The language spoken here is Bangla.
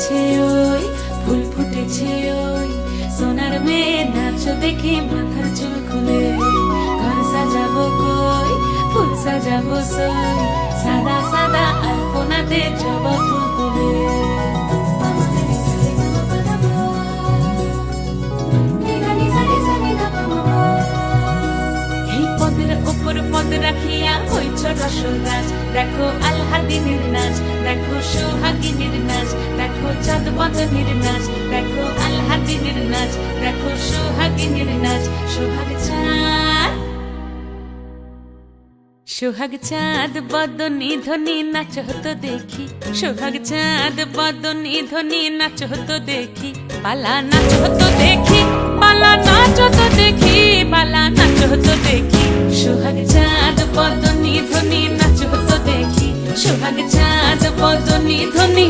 ফুটেছে ওই, ফুল ফুটেছে ওই, সোনার মেয়ে নাচো দেখে মাথার চুল খুলে। ঘর সাজাবো কই, ফুল সাজাবো সই, সাদা সাদা আলপনাতে জবা ফুল তুলে। এই পদের উপর পদ রাখিয়া হইছ রসরাজ, দেখো আলহাদিনীর নাচ, দেখো সোহাগিনীর নাচ, দেখো চাঁদ বদনীর নাচ, দেখো আলহাদিনীর নাচ, দেখো সোহাগিনীর নাচ। সোহাগ চাঁদ, সোহাগ চাঁদ বদনী ধ্বনি নাচ হতো দেখি, সোহাগ চাঁদ বদনী ধ্বনি নাচ হতো দেখি। পালা নাচ হতো দেখি, পালা নাচ হতো দেখি, পালা নাচ হতো দেখি। সোহাগ চাঁদ বদনী ধ্বনি নাচ হতো দেখি, সোহাগ চাঁদ বদনী ধ্বনি।